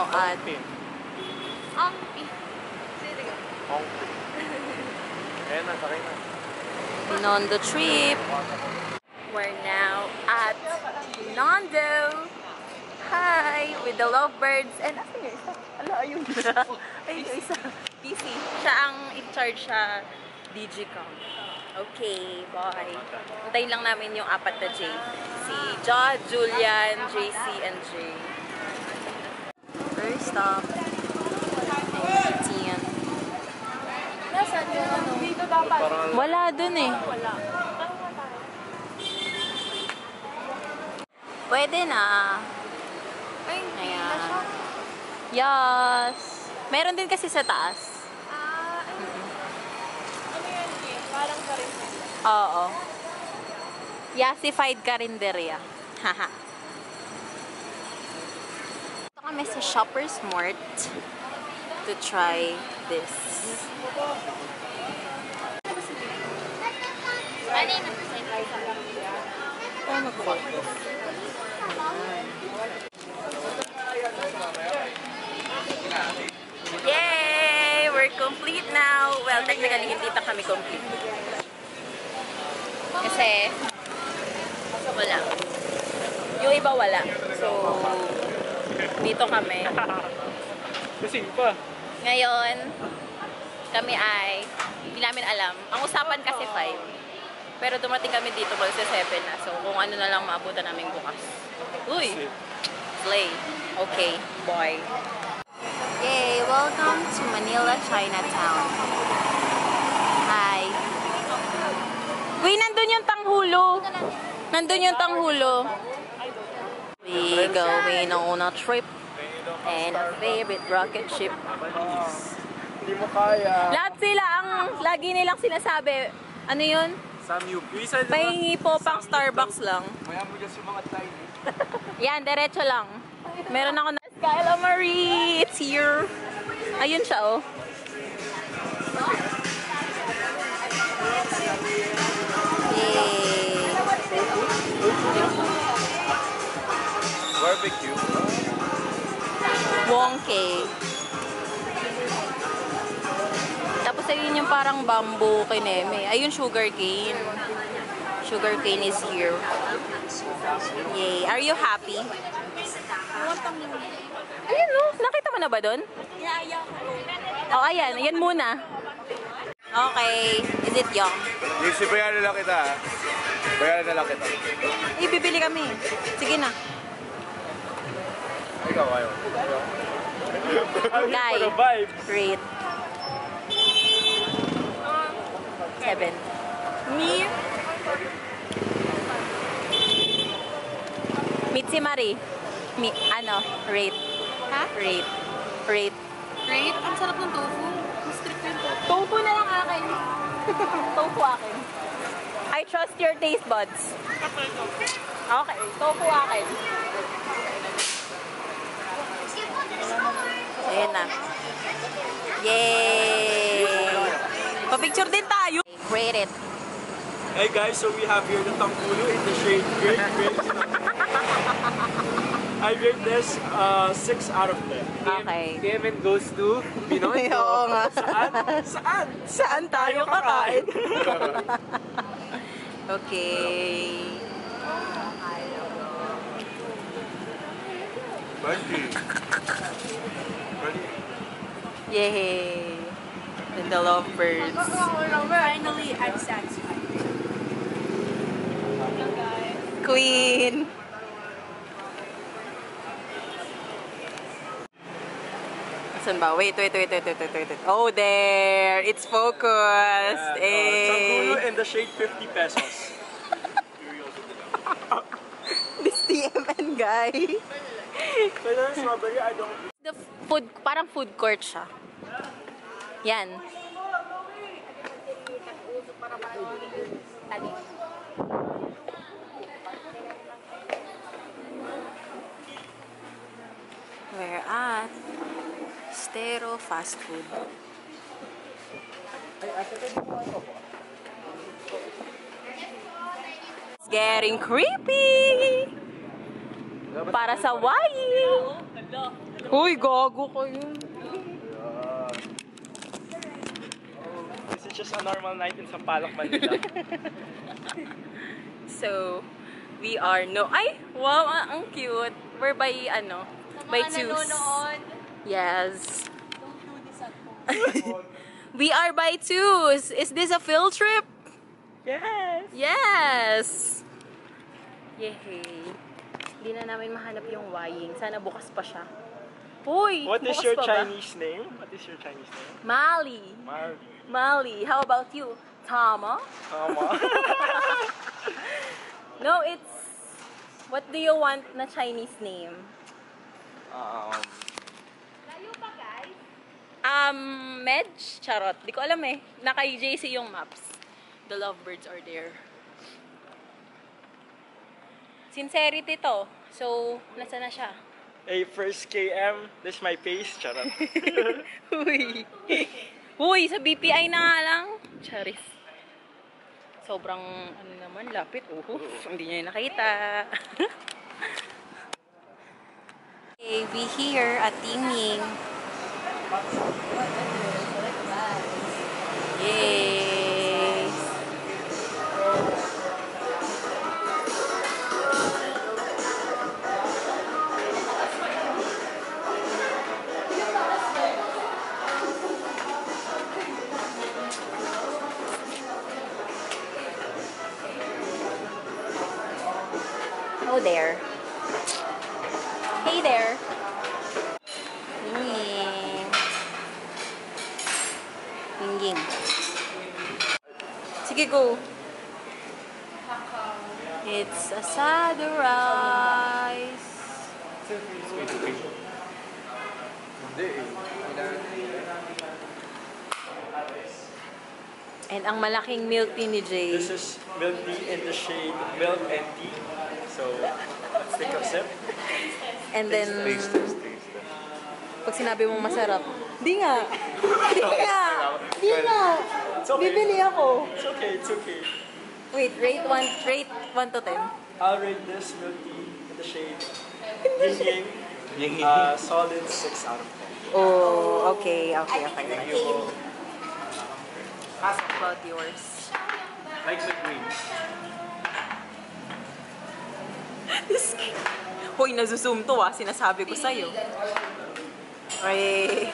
now at Nondo Trip. We're now at Nondo. Hi! With the lovebirds. And asan yung isa? Ala, ayun. Ay, yung isa. PC. Siya ang in-charge sa Digicom. Okay, bye. Hintayin lang namin yung apat na J. Si John, Julian, JC, and Jay. First stop. Tian. Nasaan yung ano? Dito dapat. Wala dun eh. Wala. Pwede na. Ay, hindi na Ayan. siya. Yes. Meron din kasi sa taas. Ano yan, Jay? Parang ka rin. Oo. Yasified Carinderia. Haha. Ito kami sa Shoppers Mart to try this. Oh, mag-focus. Yay! We're complete now. Well, technically, hindi pa kami complete. Kasi, wala. Yung iba wala. So, dito kami. Kasing pa. Ngayon, kami ay, hindi namin alam. Ang usapan kasi 5. Pero dumating kami dito kasi 7 na. So, kung ano na lang maabutan namin bukas. Uy! Slay. Okay, boy. Yay! Welcome to Manila, Chinatown. Hi. Uy, nandun yung tanghulo. Nandun yung tanghulo. We going on a trip and a favorite rocket ship. Hindi mo kaya. Lahat sila ang lagi nilang sinasabi. Ano yun? Samyup. Pahingi po pang Starbucks lang. Maya mo dyan si mga tayo. Yan, diretso lang. Meron ako na Skyla Marie. It's here. Ayun siya, oh. Yay. Barbecue. Wonky. Tapos ayun yung parang bamboo kineme. Ayun, sugar cane. Sugar cane is here. Yay. Are you happy? Ayun, no? Nakita mo na ba doon? Oh, ayan. Ayan muna. Okay. Is it young? Yes, bayaran na lang kita. Bayaran na lang kita. Eh, bibili kami. Sige na. Ikaw, ayaw. Guy. Great. 7. Me? Meet si Marie. Ano? Rate. Ha? Rate. Rate. Great. Ang sarap ng tofu. Strict yung tofu. Tofu na lang akin. Tofu akin. I trust your taste buds. Okay. Tofu akin. Ayan na. Yay! Pa-picture din tayo. Rate it. Hey guys, so we have here the tangkulo in the shade great. I rate this 6 out of 10. Okay. Kevin goes to Pinoy. Oo nga. Saan? Saan tayo kakain? Okay. Yay! And the lovebirds. Finally, I'm satisfied. Queen! Saan ba? Wait. Oh, there! It's focused! Tangkulo Eh! in the shade 50 pesos. This TMN guy! Kaya na strawberry, I don't... The food, parang food court siya. Yan. We're at Stero Fast Food. It's getting creepy! Para sa Hawaii! Uy, gago kayo. This is just a normal night in Sampaloc, Manila. So, we are no... Ay! Wow, ang cute. We're by, by twos. Yes. Don't do this at home. We are by twos. Is this a field trip? Yes! Yes! Yehey. Hindi na namin mahanap yung Waying. Sana bukas pa siya. Uy! What is bukas your pa ba? Chinese name? What is your Chinese name? Mali. Mali. How about you? Tama? Tama. No, it's... What do you want na Chinese name? Layo pa, guys. Medj? Charot. Di ko alam eh. Naka-JC yung maps. The lovebirds are there. Sincerity to. So, nasa na siya? Hey, first KM, this is my face. Charot. Uy. Uy, sa BPI na nga lang. Charis. Sobrang, naman, lapit. Hindi niya yung nakita. Okay, we here at Tingning. Yay! Oh there. Hey there. Ying. Ying. Sige, go. It's a sad rise. And ang malaking milk tea ni Jay. This is milk tea in the shade milk and tea. So, let's take a sip. And then, Taste. pag sinabi mong masarap, di nga. Di nga. Di nga. It's okay. Bibili ako. It's okay, it's okay. Wait, rate 1 to 10. I'll rate this milk tea in the shade Ying Ying. Solid 6 out of 10. Oh, okay. Thank you. How about yours? Like the green. Hoy, nazuzoom to sinasabi ko sa'yo. Ay.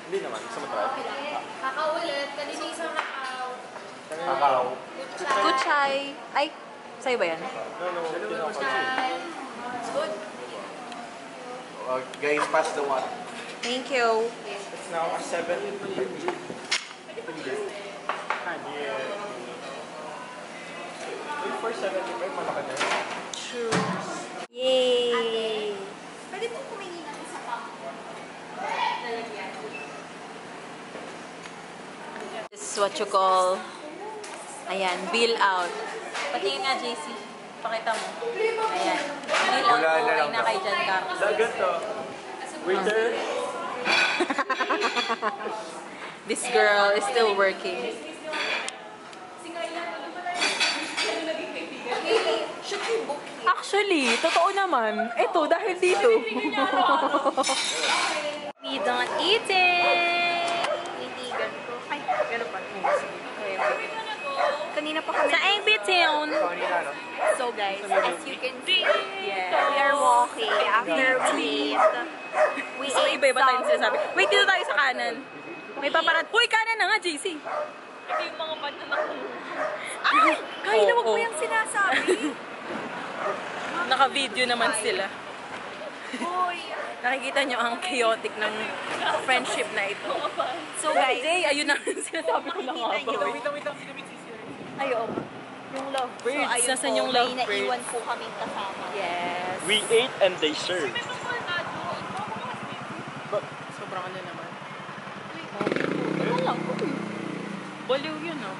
Hindi naman, gusto mo try? Kakao ulit. Kanina isang kakao. Kakao. Kuchay. Ay, sa'yo ba yan? No, hindi na ako. It's good. Guys, pass the one. Thank you. It's now a 7. Wait for 75, malaki na yun. True. Yay! Pwede po kumain ng isa pa. This is what you call, ayan, bill out. Patingin nga, JC. Pakita mo. Ayan. Bill out Wala po na ay lang nakay dyan ka. Dagat to. Waiter. This girl is still working. Should we book here? Actually, totoo naman. Ito, dahil dito. We don't eat it. Titigan ko. Ay, Ganun pa. kanina pa kami. Sa Ambitown. So guys, as you can see, Yeah. we are walking after we So, ate iba-iba tayong some- sinasabi. Wait, dito tayo sa kanan. May paparat. Uy, kanan na nga, JC. Ito yung mga banana ko. Ay! Kaya Oo, wag mo oo. yung sinasabi. Naka-video naman sila. Hoy! Nakikita nyo ang chaotic ng friendship na ito. So guys, Jay, ayun na sinasabi ko na nga ba. Makikita nyo. Ayun. Yung lovebirds. ayun Nasaan po, yung may lovebirds? naiwan po kaming kasama. Yes. We ate and they served. Sobrang ano naman. Ano lang. Baliw yun, no?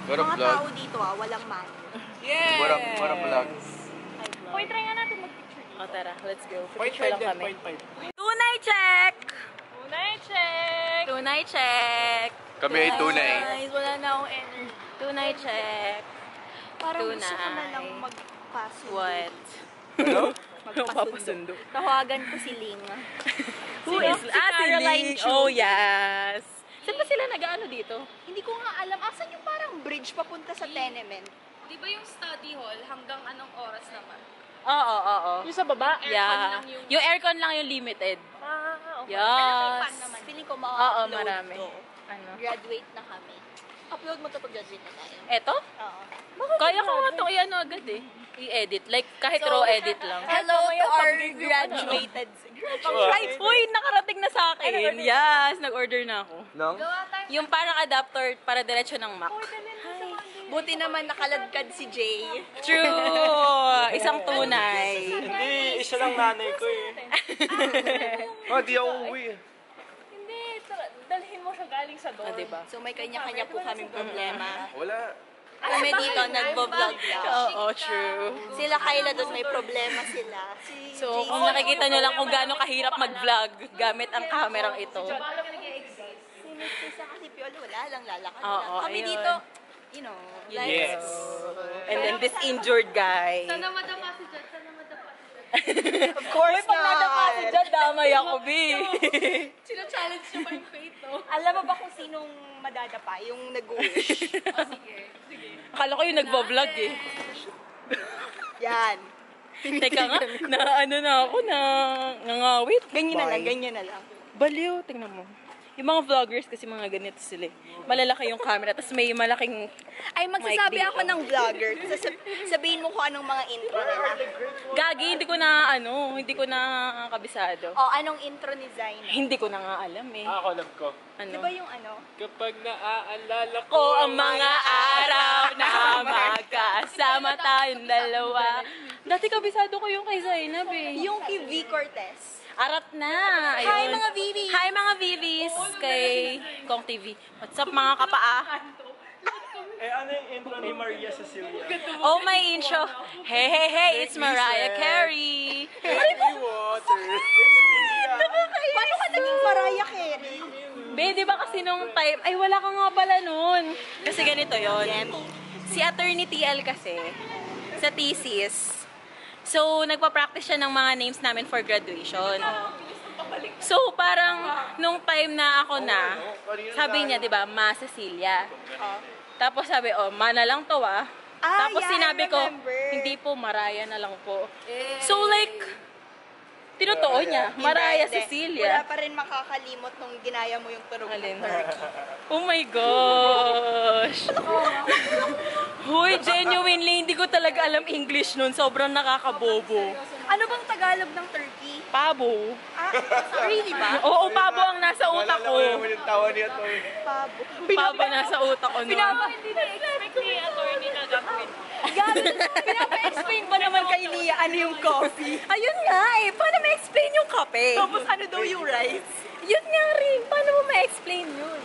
What a Mga vlog. tao dito walang man. Yes! What a vlog. Hoy, try nga natin mag-picture dito. O, tara. Let's go. Picture lang kami. Tunay check! Tunay check. Kami ay tunay. Guys, wala na akong energy. Tunay check. Parang gusto ko na Tunay. lang magpaso. What? Magpasundo. Tawagan ko si Ling. Who is Si Caroline Caroline Chu. Oh, yes. Saan ba sila nag-ano dito? Hindi ko nga alam. Asan yung parang bridge papunta sa tenement? Di ba yung study hall hanggang anong oras naman? Oo. Yung sa baba? Yeah. Yung aircon lang yung limited. Okay. Yes. Fan naman. Feeling ko Oo, ma-upload marami. to. Ano? Graduate na kami. Upload mo to pag graduate na tayo. Eto? Oo. Kaya ko nga itong i-ano agad eh. I-edit. Like, kahit raw edit lang. Hello to our graduated. Uy, nakarating na sa akin. Yes, nag-order na ako. Nang? Yung parang adapter para diretso ng Mac. Buti naman nakaladkad si Jay. True! Isang tunay. Hindi, isa lang nanay ko eh. Di ako uwi. Hindi, dalhin mo siya galing sa Ah, diba? So may kanya-kanya po kaming problema. Wala. Kami dito nagbo-vlog lang. Oo, true. Sila Kyla doon may problema sila. Si So, Jay- kung nakikita nyo lang kung gaano kahirap mag-vlog gamit ang kamerang ito. Si Miss Tisa kasi Piolo, wala lang lalakad Oo, lang. Kami ayun. dito, you know, like, Yes. And then this injured guy. Sana madapa si Jet, sana madapa si Jet. of course Pag nadapa si Jad, damay ako, B. Sino-challenge niyo pa yung fate, no? Alam mo ba kung sinong madadapa? Yung nag-wish. Akala ko yung nagbablog eh. Yan. Teka nga, na ano na ako, na ngangawit. Ganyan na lang, ganyan na lang. Baliw, tingnan mo. Yung mga vloggers kasi mga ganito sila eh. Malalaki yung camera, tapos may malaking... Ay, magsasabi Mic ako dito. ng vlogger. Sabihin mo kung anong mga intro nila. Gagi, hindi ko na kabisado. O, anong intro ni Zayn? Hindi ko na nga alam eh. Ako alam ko. Ano? Di ba yung ano? Kapag naaalala ko Ko ang mga araw na magkasama tayong dalawa. Dati kabisado ko yung kay Zainab eh. Yung kay V. Cortez. Arat na. Hi, Ayun. mga Vivis! Hi mga Vivis kay Kong TV. What's up mga kapaa? Eh, ano yung intro ni Maria Cecilia? Oh my intro. Hey, hey, hey, it's Mariah Carey. Water. Paano ka naging Mariah Carey? Be, di ba kasi nung time, ay wala ka nga pala nun. Kasi ganito yon. Si Attorney TL kasi, sa thesis, so nagpa-practice siya ng mga names namin for graduation. So parang nung time na ako na, sabi niya, di ba, Ma Cecilia. Tapos sabi, oh, Ma na lang to ah. Ah, Tapos yeah, sinabi I ko, remember. hindi po, Mariah na lang po. So like, tinotoo niya, Mariah Hindi. Cecilia. Wala pa rin makakalimot nung ginaya mo yung tunog Alin? ng turkey. Oh my gosh! Huy, genuinely, hindi ko talaga alam English nun. Sobrang nakakabobo. Ano bang Tagalog ng turkey? Pabo. Ah, really ba? Oo, pabo ang nasa utak ko. yung tawa niya to. Pabo. Pabo nasa utak ko nun. Hindi na-expect ni attorney na gagawin. Gabi, pinapa-explain ba naman kay Lia ano yung coffee? Ayun nga eh. Paano ma-explain yung kape? Tapos ano daw yung rice? Yun nga rin. Paano mo ma-explain yun?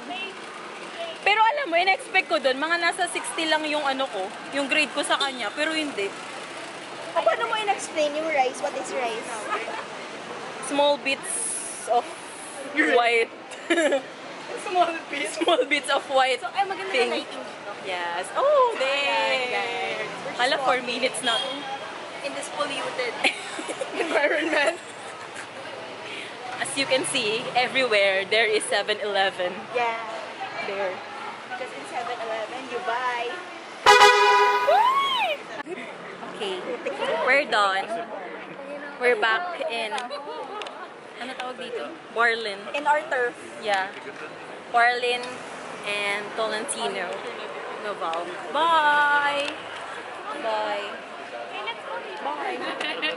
Pero alam mo, in-expect ko dun, mga nasa 60 lang yung ano ko, yung grade ko sa kanya. Pero hindi. O paano mo in-explain yung rice? What is rice? Small bits of white. Small bits of white Ay, maganda thing. na lighting dito. Yes. Oh, Ayan, there. guys. We're just Hala, 4 walking minutes na to. In this polluted environment. As you can see, everywhere there is 7-Eleven. Yeah. There. Because in 7-Eleven, you buy. Okay, we're done. We're back in, ano tawag dito? Barlin. In our turf. Yeah. Barlin and Tolentino. Noval. Bye! Bye. Bye.